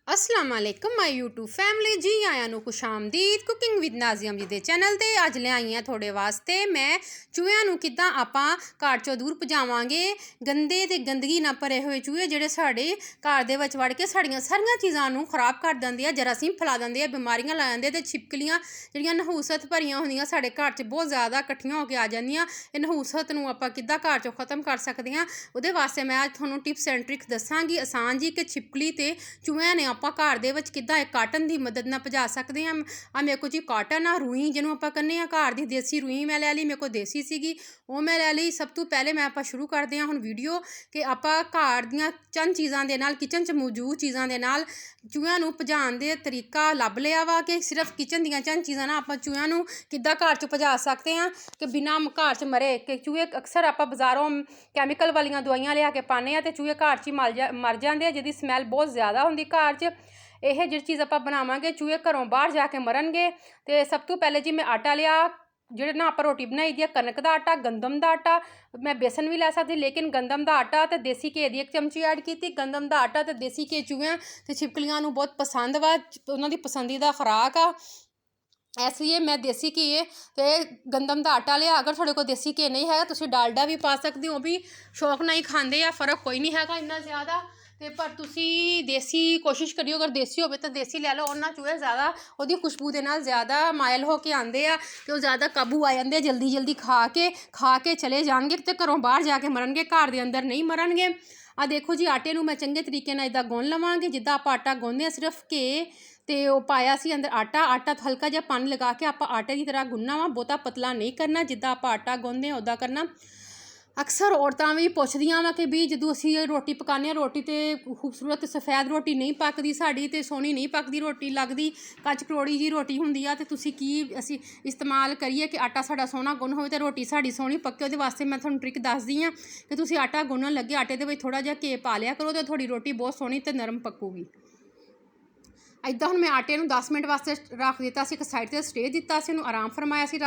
अस्सलाम वालेकुम my YouTube family जी आया ਨੂੰ खुश आमदीद ਕੁਕਿੰਗ ਵਿਦ ਨਾਜ਼ੀਮ ਜੀ ਦੇ ਚੈਨਲ ਤੇ ਅੱਜ ਲੈ ਆਈ ਹਾਂ ਤੁਹਾਡੇ ਵਾਸਤੇ ਮੈਂ ਚੂਹਿਆਂ ਨੂੰ ਕਿੱਦਾਂ ਆਪਾਂ ਘਰ ਚੋਂ ਦੂਰ ਭਜਾਵਾਂਗੇ। ਗੰਦੇ ਤੇ ਗੰਦਗੀ ਨਾਲ ਭਰੇ ਹੋਏ ਚੂਹੇ ਜਿਹੜੇ ਸਾਡੇ ਘਰ ਦੇ ਵਿੱਚ ਵੜ ਕੇ ਸਾਡੀਆਂ ਸਾਰੀਆਂ ਚੀਜ਼ਾਂ ਨੂੰ ਖਰਾਬ ਕਰ ਦਿੰਦੇ ਆ, ਜਰਾਸੀਮ ਫੈਲਾ ਦਿੰਦੇ ਆ, ਬਿਮਾਰੀਆਂ ਲਾ ਜਾਂਦੇ ਤੇ ਛਿਪਕਲੀਆਂ ਜਿਹੜੀਆਂ ਨਹੂਸਤ ਭਰੀਆਂ ਹੁੰਦੀਆਂ ਸਾਡੇ ਘਰ 'ਚ ਬਹੁਤ ਜ਼ਿਆਦਾ ਇਕੱਠੀਆਂ ਹੋ ਕੇ ਆ ਜਾਂਦੀਆਂ। ਇਹ ਨਹੂਸਤ ਨੂੰ ਆਪਾਂ ਕਿੱਦਾਂ ਘਰ 'ਚੋਂ ਖਤਮ ਕਰ ਸਕਦੇ ਹਾਂ, ਉਹਦੇ ਵਾਸਤੇ ਮੈਂ ਅੱਜ ਤੁਹਾਨੂੰ ਟਿਪਸ ਐਂਡ ਟ੍ਰਿਕਸ ਦੱਸਾਂਗੀ ਆਸਾਨ ਜੀ ਕਿ ਛਿਪਕਲੀ ਤੇ ਚੂਹਿਆਂ ਨੇ ਆਪਾਂ ਘਰ ਦੇ ਵਿੱਚ ਕਿੱਦਾਂ ਇੱਕ ਕਾਟਨ ਦੀ ਮਦਦ ਨਾਲ ਭਜਾ ਸਕਦੇ ਹਾਂ। ਆ ਮੇਰੇ ਕੋਲ ਜੀ ਕਾਟਨ ਆ, ਰੂਈ ਜਿਹਨੂੰ ਆਪਾਂ ਕਹਿੰਦੇ ਹਾਂ, ਘਰ ਦੀ ਦੇਸੀ ਰੂਈ ਮੈਂ ਲੈ ਲਈ, ਮੇਰੇ ਕੋਲ ਦੇਸੀ ਸੀਗੀ ਉਹ ਮੈਂ ਲੈ ਲਈ। ਸਭ ਤੋਂ ਪਹਿਲੇ ਆਪਾਂ ਸ਼ੁਰੂ ਕਰਦੇ ਹਾਂ ਹੁਣ ਵੀਡੀਓ ਕਿ ਆਪਾਂ ਘਰ ਦੀਆਂ ਚੰਦ ਚੀਜ਼ਾਂ ਦੇ ਨਾਲ, ਕਿਚਨ 'ਚ ਮੌਜੂਦ ਚੀਜ਼ਾਂ ਦੇ ਨਾਲ ਚੂਹਿਆਂ ਨੂੰ ਭਜਾਉਣ ਦੇ ਤਰੀਕਾ ਲੱਭ ਲਿਆ ਵਾ ਕਿ ਸਿਰਫ ਕਿਚਨ ਦੀਆਂ ਚੰਦ ਚੀਜ਼ਾਂ ਨਾਲ ਆਪਾਂ ਚੂਹਿਆਂ ਨੂੰ ਕਿੱਦਾਂ ਘਰ 'ਚ ਭਜਾ ਸਕਦੇ ਹਾਂ ਕਿ ਬਿਨਾਂ ਘਰ 'ਚ ਮਰੇ। ਕਿ ਚੂਹੇ ਅਕਸਰ ਆਪਾਂ ਬਾਜ਼ਾਰੋਂ ਕੈਮੀਕਲ ਵਾਲੀਆਂ ਦਵਾਈਆਂ ਲਿਆ ਕੇ ਪਾਉਂਦੇ ਹਾਂ ਅਤੇ ਚੂਹੇ ਘਰ 'ਚ ਹੀ ਮਰ ਜਾਂਦੇ ਆ, ਜਿਹਦੀ ਸਮੈਲ ਬਹੁਤ ਜ਼ਿਆਦਾ ਹੁੰਦੀ ਘਰ 'ਚ। ਇਹ ਜਿਹੜੀ ਚੀਜ਼ ਆਪਾਂ ਬਣਾਵਾਂਗੇ ਚੂਹੇ ਘਰੋਂ ਬਾਹਰ ਜਾ ਕੇ ਮਰਨਗੇ। ਅਤੇ ਸਭ ਤੋਂ ਪਹਿਲੇ ਜੀ ਮੈਂ ਆਟਾ ਲਿਆ, ਜਿਹੜੇ ਨਾਲ ਆਪਾਂ ਰੋਟੀ ਬਣਾਈ ਦੀ ਆ, ਕਣਕ ਦਾ ਆਟਾ, ਗੰਦਮ ਦਾ ਆਟਾ, ਮੈਂ ਬੇਸਨ ਵੀ ਲੈ ਸਕਦੀ ਲੇਕਿਨ ਗੰਦਮ ਦਾ ਆਟਾ ਅਤੇ ਦੇਸੀ ਘੀ ਦੀ 1 ਚਮਚੀ ਐਡ ਕੀਤੀ। ਗੰਦਮ ਦਾ ਆਟਾ ਅਤੇ ਦੇਸੀ ਘੀ ਚੂਹਿਆਂ ਅਤੇ ਛਿਪਕਲੀਆਂ ਨੂੰ ਬਹੁਤ ਪਸੰਦ ਵਾ, ਉਹਨਾਂ ਦੀ ਪਸੰਦੀਦਾ ਖੁਰਾਕ ਆ, ਇਸ ਲਈ ਮੈਂ ਦੇਸੀ ਘੀ ਅਤੇ ਗੰਦਮ ਦਾ ਆਟਾ ਲਿਆ। ਅਗਰ ਤੁਹਾਡੇ ਕੋਲ ਦੇਸੀ ਘੀ ਨਹੀਂ ਹੈਗਾ ਤੁਸੀਂ ਡਾਲਡਾ ਵੀ ਪਾ ਸਕਦੇ ਹੋ, ਉਹ ਵੀ ਸ਼ੌਕ ਨਾਲ ਹੀ ਖਾਂਦੇ ਆ, ਫ਼ਰਕ ਕੋਈ ਨਹੀਂ ਹੈਗਾ ਇੰਨਾ ਜ਼ਿਆਦਾ। ਅਤੇ ਪਰ ਤੁਸੀਂ ਦੇਸੀ ਕੋਸ਼ਿਸ਼ ਕਰਿਓ, ਅਗਰ ਦੇਸੀ ਹੋਵੇ ਤਾਂ ਦੇਸੀ ਲੈ ਲਓ, ਉਹਨਾਂ ਚੂਹੇ ਜ਼ਿਆਦਾ ਉਹਦੀ ਖੁਸ਼ਬੂ ਦੇ ਨਾਲ ਜ਼ਿਆਦਾ ਮਾਇਲ ਹੋ ਕੇ ਆਉਂਦੇ ਆ ਅਤੇ ਉਹ ਜ਼ਿਆਦਾ ਕਾਬੂ ਆ ਜਾਂਦੇ ਆ, ਜਲਦੀ ਜਲਦੀ ਖਾ ਕੇ ਚਲੇ ਜਾਣਗੇ ਅਤੇ ਘਰੋਂ ਬਾਹਰ ਜਾ ਕੇ ਮਰਨਗੇ, ਘਰ ਦੇ ਅੰਦਰ ਨਹੀਂ ਮਰਨਗੇ। ਆਹ ਦੇਖੋ ਜੀ ਆਟੇ ਨੂੰ ਮੈਂ ਚੰਗੇ ਤਰੀਕੇ ਨਾਲ ਇੱਦਾਂ ਗੁੰਨ ਲਵਾਂਗੇ ਜਿੱਦਾਂ ਆਪਾਂ ਆਟਾ ਗੁੰਨਦੇ ਹਾਂ, ਸਿਰਫ ਘੀ ਅਤੇ ਉਹ ਪਾਇਆ ਸੀ ਅੰਦਰ ਆਟਾ ਤੋਂ ਹਲਕਾ ਜਿਹਾ ਪਾਣੀ ਲਗਾ ਕੇ ਆਪਾਂ ਆਟੇ ਦੀ ਤਰ੍ਹਾਂ ਗੁੰਨਣਾ ਵਾ, ਬਹੁਤਾ ਪਤਲਾ ਨਹੀਂ ਕਰਨਾ, ਜਿੱਦਾਂ ਆਪਾਂ ਆਟਾ ਗੁੰਨਦੇ ਹਾਂ ਉੱਦਾਂ ਕਰਨਾ। ਅਕਸਰ ਔਰਤਾਂ ਵੀ ਪੁੱਛਦੀਆਂ ਵਾ ਕਿ ਵੀ ਜਦੋਂ ਅਸੀਂ ਰੋਟੀ ਪਕਾਉਂਦੇ ਹਾਂ, ਰੋਟੀ ਤੇ ਖੂਬਸੂਰਤ ਸਫੈਦ ਰੋਟੀ ਨਹੀਂ ਪੱਕਦੀ ਸਾਡੀ, ਅਤੇ ਸੋਹਣੀ ਨਹੀਂ ਪੱਕਦੀ ਰੋਟੀ, ਲੱਗਦੀ ਕੱਚ ਕਰੋੜੀ ਜੀ ਰੋਟੀ ਹੁੰਦੀ ਆ। ਅਤੇ ਤੁਸੀਂ ਕੀ ਅਸੀਂ ਇਸਤੇਮਾਲ ਕਰੀਏ ਕਿ ਆਟਾ ਸਾਡਾ ਸੋਹਣਾ ਗੁੰਨ ਹੋਵੇ ਅਤੇ ਰੋਟੀ ਸਾਡੀ ਸੋਹਣੀ ਪੱਕੇ। ਉਹਦੇ ਵਾਸਤੇ ਮੈਂ ਤੁਹਾਨੂੰ ਟ੍ਰਿਕ ਦੱਸਦੀ ਹਾਂ ਕਿ ਤੁਸੀਂ ਆਟਾ ਗੁੰਨਣ ਲੱਗੇ ਆਟੇ ਦੇ ਵਿੱਚ ਥੋੜ੍ਹਾ ਜਿਹਾ ਘੀ ਪਾ ਲਿਆ ਕਰੋ ਅਤੇ ਤੁਹਾਡੀ ਰੋਟੀ ਬਹੁਤ ਸੋਹਣੀ ਅਤੇ ਨਰਮ ਪੱਕੂਗੀ। ਇੱਦਾਂ ਹੁਣ ਮੈਂ ਆਟੇ ਨੂੰ 10 ਮਿੰਟ ਵਾਸਤੇ ਰੱਖ ਦਿੱਤਾ ਸੀ, ਇੱਕ ਸਾਈਡ 'ਤੇ ਸਟੇ ਦਿੱਤਾ ਸੀ, ਉਹਨੂੰ ਆਰਾਮ ਫਰਮਾਇਆ ਸੀ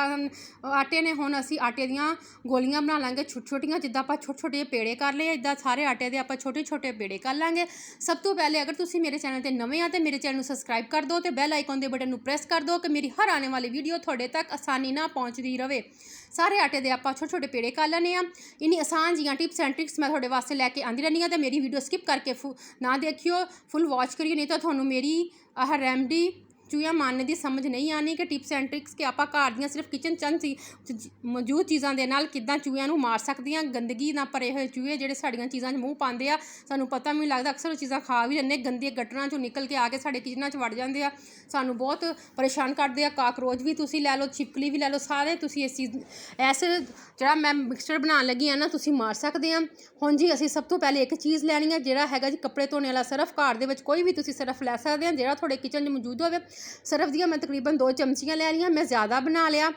ਆਟੇ ਨੇ। ਹੁਣ ਅਸੀਂ ਆਟੇ ਦੀਆਂ ਗੋਲੀਆਂ ਬਣਾ ਲਾਂਗੇ ਛੋਟੀਆਂ, ਜਿੱਦਾਂ ਆਪਾਂ ਛੋਟੇ ਜਿਹੇ ਪੇੜੇ ਕਰ ਲਏ, ਇੱਦਾਂ ਸਾਰੇ ਆਟੇ ਦੇ ਆਪਾਂ ਛੋਟੇ ਪੇੜੇ ਕਰ ਲਾਂਗੇ। ਸਭ ਤੋਂ ਪਹਿਲੇ ਅਗਰ ਤੁਸੀਂ ਮੇਰੇ ਚੈਨਲ 'ਤੇ ਨਵੇਂ ਆ ਤਾਂ ਮੇਰੇ ਚੈਨਲ ਨੂੰ ਸਬਸਕ੍ਰਾਈਬ ਕਰ ਦਿਓ ਅਤੇ ਬੈਲ ਆਈਕਨ ਦੇ ਬਟਨ ਨੂੰ ਪ੍ਰੈਸ ਕਰ ਦਿਓ ਕਿ ਮੇਰੀ ਹਰ ਆਉਣ ਵਾਲੀ ਵੀਡੀਓ ਤੁਹਾਡੇ ਤੱਕ ਆਸਾਨੀ ਨਾਲ ਪਹੁੰਚਦੀ ਰਹੇ। ਸਾਰੇ ਆਟੇ ਦੇ ਆਪਾਂ ਛੋਟੇ ਪੇੜੇ ਕਰ ਲੈਣੇ ਆ। ਇੰਨੀ ਆਸਾਨ ਜੀਆਂ ਟਿਪਸ ਐਂਡ ਟ੍ਰਿਕਸ ਮੈਂ ਤੁਹਾਡੇ ਵਾਸਤੇ ਲੈ ਕੇ ਆਉਂਦੀ ਰਹਿੰਦੀ ਹਾਂ, ਅਤੇ ਮੇਰੀ ਵੀਡੀਓ ਸਕਿਪ ਕਰਕੇ ਨਾ ਦੇਖਿਓ, ਫੁੱਲ ਵਾਚ ਕਰਿਓ, ਨਹੀਂ ਤਾਂ ਤੁਹਾਨੂੰ ਮੇਰੀ ਆਹ ਰੈਮਡੀ ਚੂਹਿਆਂ ਮਾਰਨੇ ਦੀ ਸਮਝ ਨਹੀਂ ਆਉਣੀ ਕਿ ਟਿਪਸ ਐਂਡ ਟ੍ਰਿਕਸ ਕਿ ਆਪਾਂ ਘਰ ਦੀਆਂ ਸਿਰਫ ਕਿਚਨ ਚੰਦ ਮੌਜੂਦ ਚੀਜ਼ਾਂ ਦੇ ਨਾਲ ਕਿੱਦਾਂ ਚੂਹਿਆਂ ਨੂੰ ਮਾਰ ਸਕਦੀਆਂ। ਗੰਦਗੀ ਨਾਲ ਭਰੇ ਹੋਏ ਚੂਹੇ ਜਿਹੜੇ ਸਾਡੀਆਂ ਚੀਜ਼ਾਂ 'ਚ ਮੂੰਹ ਪਾਉਂਦੇ ਆ, ਸਾਨੂੰ ਪਤਾ ਵੀ ਨਹੀਂ ਲੱਗਦਾ, ਅਕਸਰ ਉਹ ਚੀਜ਼ਾਂ ਖਾ ਵੀ ਲੈਂਦੇ, ਗੰਦੀਆਂ ਗਟਰਾਂ 'ਚੋਂ ਨਿਕਲ ਕੇ ਆ ਕੇ ਸਾਡੇ ਕਿਚਨਾਂ 'ਚ ਵੜ ਜਾਂਦੇ ਆ, ਸਾਨੂੰ ਬਹੁਤ ਪਰੇਸ਼ਾਨ ਕਰਦੇ ਆ। ਕਾਕਰੋਚ ਵੀ ਤੁਸੀਂ ਲੈ ਲਓ, ਛਿਪਕਲੀ ਵੀ ਲੈ ਲਓ, ਸਾਰੇ ਤੁਸੀਂ ਜਿਹੜਾ ਮੈਂ ਮਿਕਸਚਰ ਬਣਾਉਣ ਲੱਗੀ ਹਾਂ ਨਾ ਤੁਸੀਂ ਮਾਰ ਸਕਦੇ ਆ। ਹੁਣ ਜੀ ਅਸੀਂ ਸਭ ਤੋਂ ਪਹਿਲੇ ਇੱਕ ਚੀਜ਼ ਲੈਣੀ ਹੈ, ਜਿਹੜਾ ਹੈਗਾ ਜੀ ਕੱਪੜੇ ਧੋਣੇ ਵਾਲਾ ਸਰਫ। ਘਰ ਦੇ ਵਿੱਚ ਕੋਈ ਵੀ ਤੁਸੀਂ ਸਰਫ ਲੈ ਸਕਦੇ ਆ ਜਿਹੜਾ ਤੁਹਾਡੇ ਕਿਚਨ 'ਚ ਮੌਜੂਦ ਹੋਵੇ। ਸਰਫ ਦੀਆਂ ਮੈਂ ਤਕਰੀਬਨ 2 ਚਮਚੀਆਂ ਲੈ ਲਈਆਂ, ਮੈਂ ਜ਼ਿਆਦਾ ਬਣਾ ਲਿਆ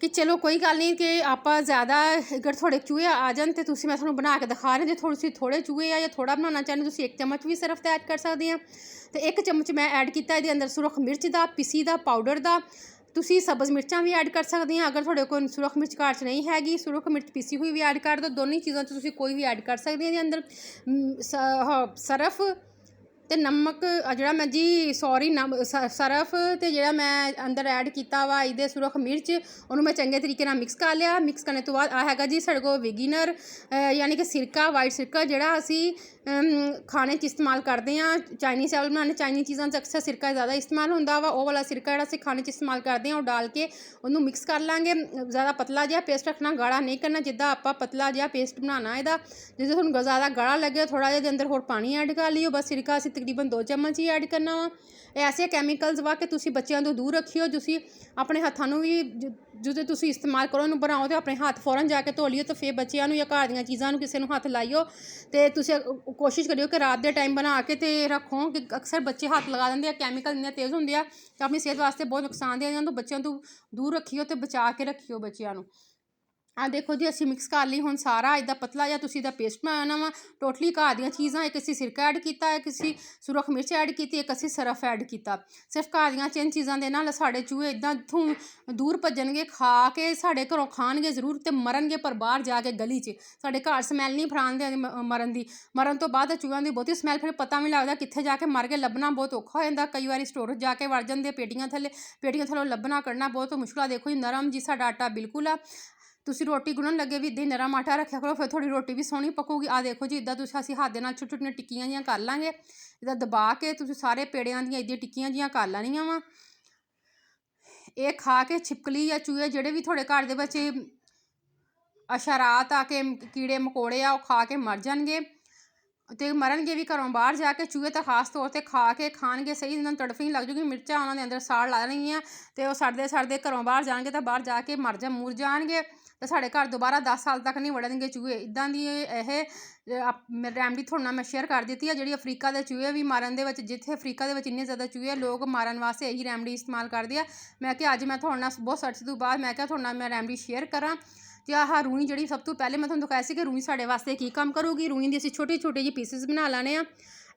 ਕਿ ਚਲੋ ਕੋਈ ਗੱਲ ਨਹੀਂ ਕਿ ਆਪਾਂ ਜ਼ਿਆਦਾ ਅਗਰ ਤੁਹਾਡੇ ਚੂਹੇ ਆ ਜਾਣ ਅਤੇ ਮੈਂ ਤੁਹਾਨੂੰ ਬਣਾ ਕੇ ਦਿਖਾ ਰਹੀ, ਜੇ ਤੁਸੀਂ ਥੋੜ੍ਹੇ ਚੂਹੇ ਆ ਜਾਂ ਥੋੜ੍ਹਾ ਬਣਾਉਣਾ ਚਾਹੁੰਦੇ ਤੁਸੀਂ 1 ਚਮਚ ਵੀ ਸਰਫ ਦਾ ਐਡ ਕਰ ਸਕਦੇ ਆ। ਅਤੇ 1 ਚਮਚ ਮੈਂ ਐਡ ਕੀਤਾ ਇਹਦੇ ਅੰਦਰ ਸੁਰਖ ਮਿਰਚ ਦਾ, ਪਿਸੀ ਦਾ ਪਾਊਡਰ ਦਾ। ਤੁਸੀਂ ਸਬਜ਼ ਮਿਰਚਾਂ ਵੀ ਐਡ ਕਰ ਸਕਦੇ ਆ, ਅਗਰ ਤੁਹਾਡੇ ਕੋਲ ਸੁਰਖ ਮਿਰਚ ਘਰ 'ਚ ਨਹੀਂ ਹੈਗੀ, ਸੁਰਖ ਮਿਰਚ ਪਿਸੀ ਹੋਈ ਵੀ ਐਡ ਕਰ ਦਿਓ, ਦੋਨੇ ਚੀਜ਼ਾਂ 'ਚ ਤੁਸੀਂ ਕੋਈ ਵੀ ਐਡ ਕਰ ਸਕਦੇ ਆ। ਇਹਦੇ ਅੰਦਰ ਸਰਫ ਅਤੇ ਨਮਕ ਜਿਹੜਾ ਮੈਂ ਜੀ ਸਰਫ ਅਤੇ ਜਿਹੜਾ ਮੈਂ ਅੰਦਰ ਐਡ ਕੀਤਾ ਵਾ ਇਹਦੇ ਸੁਰਖ ਮਿਰਚ, ਉਹਨੂੰ ਮੈਂ ਚੰਗੇ ਤਰੀਕੇ ਨਾਲ ਮਿਕਸ ਕਰ ਲਿਆ। ਮਿਕਸ ਕਰਨ ਤੋਂ ਬਾਅਦ ਆ ਹੈਗਾ ਜੀ ਸਾਡੇ ਕੋਲ ਵਿਗੀਨਰ ਯਾਨੀ ਕਿ ਸਿਰਕਾ, ਵਾਈਟ ਸਿਰਕਾ, ਜਿਹੜਾ ਅਸੀਂ ਖਾਣੇ 'ਚ ਇਸਤੇਮਾਲ ਕਰਦੇ ਹਾਂ। ਚਾਈਨੀਜ਼ ਚਾਵਲ ਬਣਾਉਣੇ, ਚਾਈਨੀਜ਼ ਚੀਜ਼ਾਂ 'ਚ ਅਕਸਰ ਸਿਰਕਾ ਜ਼ਿਆਦਾ ਇਸਤੇਮਾਲ ਹੁੰਦਾ ਵਾ, ਉਹ ਵਾਲਾ ਸਿਰਕਾ ਜਿਹੜਾ ਅਸੀਂ ਖਾਣੇ 'ਚ ਇਸਤੇਮਾਲ ਕਰਦੇ ਹਾਂ ਉਹ ਡਾਲ ਕੇ ਉਹਨੂੰ ਮਿਕਸ ਕਰ ਲਾਂਗੇ। ਜ਼ਿਆਦਾ ਪਤਲਾ ਜਿਹਾ ਪੇਸਟ ਰੱਖਣਾ, ਗਾੜਾ ਨਹੀਂ ਕਰਨਾ, ਜਿੱਦਾਂ ਆਪਾਂ ਪਤਲਾ ਜਿਹਾ ਪੇਸਟ ਬਣਾਉਣਾ ਇਹਦਾ। ਜਦੋਂ ਤੁਹਾਨੂੰ ਜ਼ਿਆਦਾ ਗਾੜਾ ਲੱਗੇ ਥੋੜ੍ਹਾ ਜਿਹਾ ਦੇ ਅੰਦਰ ਹੋਰ ਪਾਣੀ ਐਡ ਕਰ ਲਿਓ, ਬਸ ਸਿਰਕਾ ਅਸੀਂ ਤਕਰੀਬਨ 2 ਚਮਚ ਹੀ ਐਡ ਕਰਨਾ ਵਾ। ਐਸੇ ਕੈਮੀਕਲਸ ਵਾ ਕਿ ਤੁਸੀਂ ਬੱਚਿਆਂ ਤੋਂ ਦੂਰ ਰੱਖਿਓ। ਤੁਸੀਂ ਆਪਣੇ ਹੱਥਾਂ ਨੂੰ ਵੀ ਜਦੋਂ ਤੁਸੀਂ ਇਸਤੇਮਾਲ ਕਰੋ, ਉਹਨੂੰ ਬਣਾਓ ਅਤੇ ਆਪਣੇ ਹੱਥ ਫੌਰਨ ਜਾ ਕੇ ਧੋ ਲਿਓ, ਅਤੇ ਫਿਰ ਬੱਚਿਆਂ ਨੂੰ ਜਾਂ ਘਰ ਦੀਆਂ ਚੀਜ਼ਾਂ ਨੂੰ ਕਿਸੇ ਨੂੰ ਹੱਥ ਲਾਇਓ। ਅਤੇ ਤੁਸੀਂ ਕੋਸ਼ਿਸ਼ ਕਰਿਓ ਕਿ ਰਾਤ ਦੇ ਟਾਈਮ ਬਣਾ ਕੇ ਅਤੇ ਰੱਖੋ, ਕਿ ਅਕਸਰ ਬੱਚੇ ਹੱਥ ਲਗਾ ਦਿੰਦੇ ਆ, ਕੈਮੀਕਲ ਇੰਨੇ ਤੇਜ਼ ਹੁੰਦੇ ਆ ਅਤੇ ਆਪਣੀ ਸਿਹਤ ਵਾਸਤੇ ਬਹੁਤ ਨੁਕਸਾਨਦੇਹ ਆ। ਬੱਚਿਆਂ ਤੋਂ ਦੂਰ ਰੱਖਿਓ ਅਤੇ ਬਚਾ ਕੇ ਰੱਖਿਓ ਬੱਚਿਆਂ ਨੂੰ। ਆ ਦੇਖੋ ਜੀ ਅਸੀਂ ਮਿਕਸ ਕਰ ਲਈ ਹੁਣ ਸਾਰਾ ਇੱਦਾਂ ਪਤਲਾ ਜਿਹਾ ਤੁਸੀਂ ਇਹਦਾ ਪੇਸਟ ਬਣਾਉਣਾ ਵਾ। ਟੋਟਲੀ ਘਰ ਦੀਆਂ ਚੀਜ਼ਾਂ, ਇੱਕ ਅਸੀਂ ਸਿਰਕਾ ਐਡ ਕੀਤਾ, ਇੱਕ ਅਸੀਂ ਸੁਰਖ ਮਿਰਚ ਐਡ ਕੀਤੀ, ਇੱਕ ਅਸੀਂ ਸਰਫ ਐਡ ਕੀਤਾ। ਸਿਰਫ ਘਰ ਦੀਆਂ ਚਿੰਨ ਚੀਜ਼ਾਂ ਦੇ ਨਾਲ ਸਾਡੇ ਚੂਹੇ ਇੱਦਾਂ ਇੱਥੋਂ ਦੂਰ ਭੱਜਣਗੇ, ਖਾ ਕੇ ਸਾਡੇ ਘਰੋਂ ਖਾਣਗੇ ਜ਼ਰੂਰ ਤੇ ਮਰਨਗੇ, ਪਰ ਬਾਹਰ ਜਾ ਕੇ ਗਲੀ 'ਚ ਸਾਡੇ ਘਰ ਸਮੈਲ ਨਹੀਂ ਫਰਾਂਦੇ ਮਰਨ ਦੀ। ਮਰਨ ਤੋਂ ਬਾਅਦ ਚੂਹਿਆਂ ਦੀ ਬਹੁਤੀ ਸਮੈਲ, ਫਿਰ ਪਤਾ ਵੀ ਨਹੀਂ ਲੱਗਦਾ ਕਿੱਥੇ ਜਾ ਕੇ ਮਰ ਕੇ, ਲੱਭਣਾ ਬਹੁਤ ਔਖਾ ਹੋ ਜਾਂਦਾ। ਕਈ ਵਾਰੀ ਸਟੋਰ ਜਾ ਕੇ ਵੜ ਜਾਂਦੇ ਪੇਟੀਆਂ ਥੱਲੇ, ਪੇਟੀਆਂ ਥੱਲੋਂ ਲੱਭਣਾ ਕੱਢਣਾ ਬਹੁਤ ਮੁਸ਼ਕਿਲ ਆ। ਦੇਖੋ ਜੀ ਨਰਮ ਜੀ ਸਾਡਾ ਆਟਾ ਬਿਲਕੁਲ ਆ। ਤੁਸੀਂ ਰੋਟੀ ਗੁੰਨਣ ਲੱਗੇ ਵੀ ਇੱਦਾਂ ਹੀ ਨਰਮ ਆਟਾ ਰੱਖਿਆ ਕਰੋ, ਫਿਰ ਤੁਹਾਡੀ ਰੋਟੀ ਵੀ ਸੋਹਣੀ ਪੱਕੂਗੀ। ਆ ਦੇਖੋ ਜੀ ਇੱਦਾਂ ਤੁਸੀਂ ਅਸੀਂ ਹੱਥ ਦੇ ਨਾਲ ਛੋਟੀਆਂ ਛੋਟੀਆਂ ਟਿੱਕੀਆਂ ਜਿਹੀਆਂ ਕਰ ਲਾਂਗੇ। ਇੱਦਾਂ ਦਬਾ ਕੇ ਤੁਸੀਂ ਸਾਰੇ ਪੇੜਿਆਂ ਦੀਆਂ ਇੱਦਾਂ ਟਿੱਕੀਆਂ ਜਿਹੀਆਂ ਕਰ ਲੈਣੀਆਂ ਵਾ। ਇਹ ਖਾ ਕੇ ਛਿਪਕਲੀ ਜਾਂ ਚੂਹੇ ਜਿਹੜੇ ਵੀ ਤੁਹਾਡੇ ਘਰ ਦੇ ਵਿੱਚ ਅਸ਼ਰਾਤ ਆ ਕੇ ਕੀੜੇ ਮਕੌੜੇ ਆ, ਉਹ ਖਾ ਕੇ ਮਰ ਜਾਣਗੇ ਅਤੇ ਮਰਨਗੇ ਵੀ ਘਰੋਂ ਬਾਹਰ ਜਾ ਕੇ। ਚੂਹੇ ਤਾਂ ਖਾਸ ਤੌਰ 'ਤੇ ਖਾ ਕੇ ਖਾਣਗੇ, ਸਹੀ ਇਹਨਾਂ ਨੂੰ ਤੜਫੀ ਲੱਗ ਜੂਗੀ, ਮਿਰਚਾਂ ਉਹਨਾਂ ਦੇ ਅੰਦਰ ਸਾੜ ਲਾ ਲੈਣਗੀਆਂ ਅਤੇ ਉਹ ਸੜਦੇ ਘਰੋਂ ਬਾਹਰ ਜਾਣਗੇ ਤਾਂ ਬਾਹਰ ਜਾ ਕੇ ਮੁਰ ਜਾਣਗੇ ਅਤੇ ਸਾਡੇ ਘਰ ਦੁਬਾਰਾ 10 ਸਾਲ ਤੱਕ ਨਹੀਂ ਵੜਨਗੇ ਚੂਹੇ। ਇੱਦਾਂ ਦੀ ਇਹ ਰੈਮਡੀ ਤੁਹਾਡੇ ਨਾਲ ਮੈਂ ਸ਼ੇਅਰ ਕਰ ਦਿੱਤੀ ਹੈ, ਜਿਹੜੀ ਅਫਰੀਕਾ ਦੇ ਚੂਹੇ ਵੀ ਮਾਰਨ ਦੇ ਵਿੱਚ, ਜਿੱਥੇ ਅਫਰੀਕਾ ਦੇ ਵਿੱਚ ਇੰਨੇ ਜ਼ਿਆਦਾ ਚੂਹੇ, ਲੋਕ ਮਾਰਨ ਵਾਸਤੇ ਇਹੀ ਰੈਮਡੀ ਇਸਤੇਮਾਲ ਕਰਦੇ ਆ। ਮੈਂ ਕਿਹਾ ਅੱਜ ਮੈਂ ਤੁਹਾਡੇ ਨਾਲ ਬਹੁਤ ਸਰਚ ਤੋਂ ਬਾਅਦ ਮੈਂ ਕਿਹਾ ਤੁਹਾਡੇ ਨਾਲ ਮੈਂ ਰੈਮਡੀ ਸ਼ੇਅਰ ਕਰਾਂ। ਅਤੇ ਆਹ ਰੂਈ ਜਿਹੜੀ ਸਭ ਤੋਂ ਪਹਿਲੇ ਮੈਂ ਤੁਹਾਨੂੰ ਦਿਖਾਇਆ ਸੀ ਕਿ ਰੂਈ ਸਾਡੇ ਵਾਸਤੇ ਕੀ ਕੰਮ ਕਰੂਗੀ। ਰੂਈ ਦੀ ਅਸੀਂ ਛੋਟੇ ਛੋਟੇ ਜਿਹੇ ਪੀਸਿਸ ਬਣਾ ਲੈਣੇ ਆ।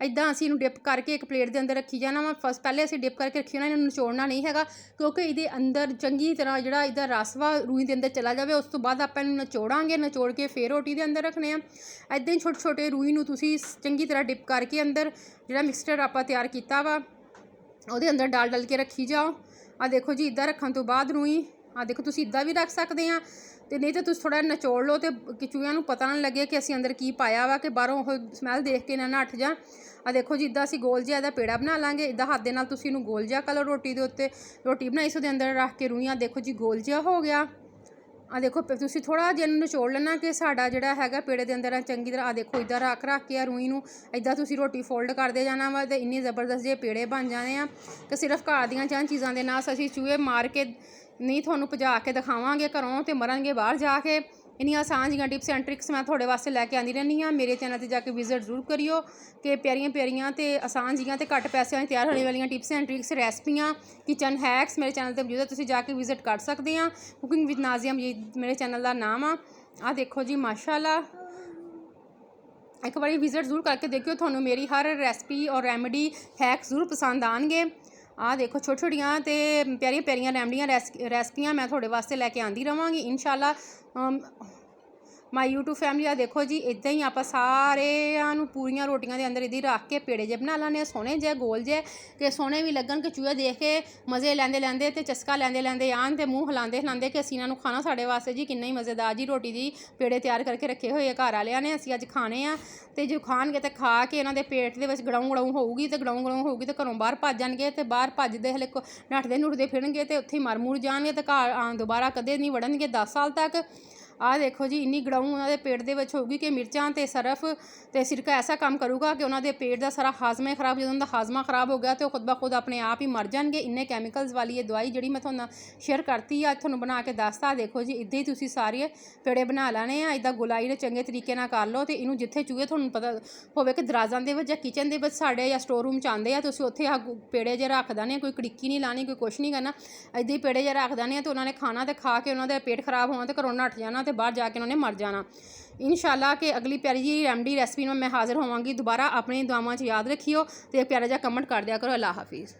ਇੱਦਾਂ ਅਸੀਂ ਇਹਨੂੰ ਡਿਪ ਕਰਕੇ ਇੱਕ ਪਲੇਟ ਦੇ ਅੰਦਰ ਰੱਖੀ ਜਾਣਾ ਵਾ। ਪਹਿਲੇ ਅਸੀਂ ਡਿਪ ਕਰਕੇ ਰੱਖੀ ਜਾਣਾ, ਇਹਨੂੰ ਨਿਚੋੜਨਾ ਨਹੀਂ ਹੈਗਾ ਕਿਉਂਕਿ ਇਹਦੇ ਅੰਦਰ ਚੰਗੀ ਤਰ੍ਹਾਂ ਜਿਹੜਾ ਇਹਦਾ ਰਸ ਵਾ ਰੂਈ ਦੇ ਅੰਦਰ ਚਲਾ ਜਾਵੇ। ਉਸ ਤੋਂ ਬਾਅਦ ਆਪਾਂ ਇਹਨੂੰ ਨਿਚੋੜਾਂਗੇ, ਨਿਚੋੜ ਕੇ ਫਿਰ ਰੋਟੀ ਦੇ ਅੰਦਰ ਰੱਖਣੇ ਆ। ਇੱਦਾਂ ਹੀ ਛੋਟੇ ਛੋਟੇ ਰੂਈ ਨੂੰ ਤੁਸੀਂ ਚੰਗੀ ਤਰ੍ਹਾਂ ਡਿਪ ਕਰਕੇ ਅੰਦਰ ਜਿਹੜਾ ਮਿਕਸਚਰ ਆਪਾਂ ਤਿਆਰ ਕੀਤਾ ਵਾ ਉਹਦੇ ਅੰਦਰ ਡਲ ਕੇ ਰੱਖੀ ਜਾਓ। ਆ ਦੇਖੋ ਜੀ ਇੱਦਾਂ ਰੱਖਣ ਤੋਂ ਬਾਅਦ ਰੂਈ, ਆ ਦੇਖੋ ਤੁਸੀਂ ਇੱਦਾਂ ਵੀ ਰੱਖ ਸਕਦੇ ਆ ਅਤੇ ਨਹੀਂ ਤਾਂ ਤੁਸੀਂ ਥੋੜ੍ਹਾ ਨਿਚੋੜ ਲਓ ਅਤੇ ਚੂਹਿਆਂ ਨੂੰ ਪਤਾ ਨਾ ਲੱਗੇ ਕਿ ਅਸੀਂ ਅੰਦਰ ਕੀ ਪਾਇਆ ਵਾ, ਕਿ ਬਾਹਰੋਂ ਉਹ ਸਮੈਲ ਦੇਖ ਕੇ ਨਾ ਨੱਠ ਜਾਣ। ਆ ਦੇਖੋ ਜੀ ਇੱਦਾਂ ਅਸੀਂ ਗੋਲ ਜਿਹਾ ਇਹਦਾ ਪੇੜਾ ਬਣਾ ਲਾਂਗੇ। ਇੱਦਾਂ ਹੱਥ ਦੇ ਨਾਲ ਤੁਸੀਂ ਇਹਨੂੰ ਗੋਲ ਜਿਹਾ ਕਰ ਲਓ। ਰੋਟੀ ਦੇ ਉੱਤੇ ਰੋਟੀ ਬਣਾਈ ਸੀ ਉਹਦੇ ਅੰਦਰ ਰੱਖ ਕੇ ਰੂਈਆਂ ਦੇਖੋ ਜੀ ਗੋਲ ਜਿਹਾ ਹੋ ਗਿਆ। ਆ ਦੇਖੋ ਤੁਸੀਂ ਥੋੜ੍ਹਾ ਜਿਹਾ ਇਹਨੂੰ ਨਿਚੋੜ ਲੈਣਾ ਕਿ ਸਾਡਾ ਜਿਹੜਾ ਹੈਗਾ ਪੇੜੇ ਦੇ ਅੰਦਰ ਚੰਗੀ ਤਰ੍ਹਾਂ। ਆ ਦੇਖੋ ਇੱਦਾਂ ਰੱਖ ਕੇ ਆ ਰੂਈ ਨੂੰ ਇੱਦਾਂ ਤੁਸੀਂ ਰੋਟੀ ਫੋਲਡ ਕਰਦੇ ਜਾਣਾ ਵਾ ਅਤੇ ਇੰਨੇ ਜ਼ਬਰਦਸਤ ਜਿਹੇ ਪੇੜੇ ਬਣ ਜਾਣੇ ਆ ਕਿ ਸਿਰਫ ਘਰ ਦੀਆਂ ਚੀਜ਼ਾਂ ਦੇ ਨਾਲ ਅਸੀਂ ਚੂਹੇ ਮਾਰ ਕੇ ਨਹੀਂ ਤੁਹਾਨੂੰ ਭਜਾ ਕੇ ਦਿਖਾਵਾਂਗੇ ਘਰੋਂ ਅਤੇ ਮਰਨਗੇ ਬਾਹਰ ਜਾ ਕੇ। ਇੰਨੀਆਂ ਆਸਾਨ ਜਿਹੀਆਂ ਟਿਪਸ ਐਂਡ ਟ੍ਰਿਕਸ ਮੈਂ ਤੁਹਾਡੇ ਵਾਸਤੇ ਲੈ ਕੇ ਆਉਂਦੀ ਰਹਿੰਦੀ ਹਾਂ। ਮੇਰੇ ਚੈਨਲ 'ਤੇ ਜਾ ਕੇ ਵਿਜ਼ਿਟ ਜ਼ਰੂਰ ਕਰਿਓ ਕਿ ਪਿਆਰੀਆਂ ਅਤੇ ਆਸਾਨ ਜਿਹੀਆਂ ਅਤੇ ਘੱਟ ਪੈਸਿਆਂ 'ਚ ਤਿਆਰ ਹੋਣ ਵਾਲੀਆਂ ਟਿਪਸ ਐਂਡ ਟ੍ਰਿਕਸ, ਰੈਸਪੀਆਂ, ਕਿਚਨ ਹੈਕਸ ਮੇਰੇ ਚੈਨਲ 'ਤੇ ਮੌਜੂਦ ਹੈ। ਤੁਸੀਂ ਜਾ ਕੇ ਵਿਜ਼ਿਟ ਕਰ ਸਕਦੇ ਆ। ਕੁਕਿੰਗ ਵਿਦ ਨਾਜ਼ੀਆ ਮੇਰੇ ਚੈਨਲ ਦਾ ਨਾਮ ਆ। ਆਹ ਦੇਖੋ ਜੀ ਮਾਸ਼ਾਅੱਲਾ, ਇੱਕ ਵਾਰੀ ਵਿਜ਼ਿਟ ਜ਼ਰੂਰ ਕਰਕੇ ਦੇਖਿਓ, ਤੁਹਾਨੂੰ ਮੇਰੀ ਹਰ ਰੈਸਪੀ ਔਰ ਰੈਮਡੀ ਹੈਕ ਜ਼ਰੂਰ ਪਸੰਦ ਆਉਣਗੇ। ਆਹ ਦੇਖੋ ਛੋਟੀਆਂ ਛੋਟੀਆਂ ਅਤੇ ਪਿਆਰੀਆਂ ਰੈਮਡੀਆਂ ਰੈਸਪੀਆਂ ਮੈਂ ਤੁਹਾਡੇ ਵਾਸਤੇ ਲੈ ਕੇ ਆਉਂਦੀ ਰਹਾਂਗੀ ਇਨਸ਼ਾਅੱਲਾ। ਮਾਈ YouTube ਫੈਮਿਲੀ। ਆ ਦੇਖੋ ਜੀ ਇੱਦਾਂ ਹੀ ਆਪਾਂ ਸਾਰਿਆਂ ਨੂੰ ਪੂਰੀਆਂ ਰੋਟੀਆਂ ਦੇ ਅੰਦਰ ਇੱਦਾਂ ਹੀ ਰੱਖ ਕੇ ਪੇੜੇ ਜਿਹੇ ਬਣਾ ਲੈਣੇ ਆ, ਸੋਹਣੇ ਜਿਹੇ ਗੋਲ ਜਿਹੇ, ਕਿ ਸੋਹਣੇ ਵੀ ਲੱਗਣ, ਕਿ ਚੂਹੇ ਦੇਖ ਕੇ ਮਜ਼ੇ ਲੈਂਦੇ ਅਤੇ ਚਸਕਾ ਲੈਂਦੇ ਆਉਣ ਅਤੇ ਮੂੰਹ ਹਿਲਾਉਂਦੇ ਕਿ ਅਸੀਂ ਇਹਨਾਂ ਨੂੰ ਖਾਣਾ। ਸਾਡੇ ਵਾਸਤੇ ਜੀ ਕਿੰਨਾ ਹੀ ਮਜ਼ੇਦਾਰ ਜੀ ਰੋਟੀ ਦੀ ਪੇੜੇ ਤਿਆਰ ਕਰਕੇ ਰੱਖੇ ਹੋਏ ਆ ਘਰ ਵਾਲਿਆਂ ਨੇ, ਅਸੀਂ ਅੱਜ ਖਾਣੇ ਆ। ਅਤੇ ਜੋ ਖਾਣਗੇ ਤਾਂ ਖਾ ਕੇ ਇਹਨਾਂ ਦੇ ਪੇਟ ਦੇ ਵਿੱਚ ਗੜਾਉਂ ਹੋਊਗੀ ਅਤੇ ਗੜਾਉਂ ਹੋਊਗੀ ਅਤੇ ਘਰੋਂ ਬਾਹਰ ਭੱਜ ਜਾਣਗੇ ਅਤੇ ਬਾਹਰ ਭੱਜਦੇ ਹਲੇ ਨੱਠਦੇ ਫਿਰਨਗੇ ਅਤੇ ਉੱਥੇ ਹੀ ਮਰ ਜਾਣਗੇ ਅਤੇ ਘਰ ਆਉਣ ਦੁਬਾਰਾ ਕਦੇ ਨਹੀਂ ਵੜਨਗੇ 10 ਸਾਲ ਤੱਕ। ਆਹ ਦੇਖੋ ਜੀ ਇੰਨੀ ਗੜਾਉਂ ਉਹਨਾਂ ਦੇ ਪੇਟ ਦੇ ਵਿੱਚ ਹੋਊਗੀ ਕਿ ਮਿਰਚਾਂ ਅਤੇ ਸਰਫ ਅਤੇ ਸਿਰਕਾ ਐਸਾ ਕੰਮ ਕਰੂਗਾ ਕਿ ਉਹਨਾਂ ਦੇ ਪੇਟ ਦਾ ਸਾਰਾ ਹਾਜ਼ਮਾ ਹੀ ਖਰਾਬ। ਜਦੋਂ ਉਹਨਾਂ ਦਾ ਹਾਜ਼ਮਾ ਖਰਾਬ ਹੋ ਗਿਆ ਤਾਂ ਉਹ ਖੁਦ ਬ ਖੁਦ ਆਪਣੇ ਆਪ ਹੀ ਮਰ ਜਾਣਗੇ। ਇੰਨੇ ਕੈਮੀਕਲਸ ਵਾਲੀ ਇਹ ਦਵਾਈ ਜਿਹੜੀ ਮੈਂ ਤੁਹਾਨੂੰ ਸ਼ੇਅਰ ਕਰਤੀ ਆ, ਤੁਹਾਨੂੰ ਬਣਾ ਕੇ ਦੱਸਤਾ। ਦੇਖੋ ਜੀ ਇੱਦਾਂ ਹੀ ਤੁਸੀਂ ਸਾਰੇ ਪੇੜੇ ਬਣਾ ਲੈਣੇ ਆ। ਇੱਦਾਂ ਗੁਲਾਈ ਦੇ ਚੰਗੇ ਤਰੀਕੇ ਨਾਲ ਕਰ ਲਓ ਅਤੇ ਇਹਨੂੰ ਜਿੱਥੇ ਚੂਹੇ ਤੁਹਾਨੂੰ ਪਤਾ ਹੋਵੇ ਕਿ ਦਰਾਜ਼ਾਂ ਦੇ ਵਿੱਚ ਜਾਂ ਕਿਚਨ ਦੇ ਵਿੱਚ ਸਾਡੇ ਜਾਂ ਸਟੋਰ ਰੂਮ 'ਚ ਆਉਂਦੇ ਆ, ਤੁਸੀਂ ਉੱਥੇ ਆ ਪੇੜੇ ਜਿਹੇ ਰੱਖ ਦੇਣੇ, ਕੋਈ ਕੜਿੱਕੀ ਨਹੀਂ ਲਾਉਣੀ, ਕੋਈ ਕੁਛ ਨਹੀਂ ਕਰਨਾ, ਇੱਦਾਂ ਹੀ ਪੇੜੇ ਜਿਹੇ ਰੱਖ ਦੇਣੇ ਅਤੇ ਉਹਨਾਂ ਨੇ ਖਾਣਾ ਅਤੇ ਖਾ ਕੇ ਉਹਨਾਂ ਦਾ ਪੇਟ ਖਰਾਬ ਹੋਣਾ ਅਤੇ ਘਰੋਂ ਨੱਠ ਜਾਣਾ ਅਤੇ ਬਾਹਰ ਜਾ ਕੇ ਉਹਨਾਂ ਨੇ ਮਰ ਜਾਣਾ। ਇਨਸ਼ਾਅੱਲਾ ਕਿ ਅਗਲੀ ਪਿਆਰੀ ਜੀ ਰੈਮਡੀ ਰੈਸਪੀ ਨਾਲ ਮੈਂ ਹਾਜ਼ਰ ਹੋਵਾਂਗੀ ਦੁਬਾਰਾ। ਆਪਣੀ ਦੁਆਵਾਂ 'ਚ ਯਾਦ ਰੱਖਿਓ ਅਤੇ ਪਿਆਰਾ ਜਿਹਾ ਕਮੈਂਟ ਕਰ ਦਿਆ ਕਰੋ। ਅੱਲਾ ਹਾਫਿਜ਼।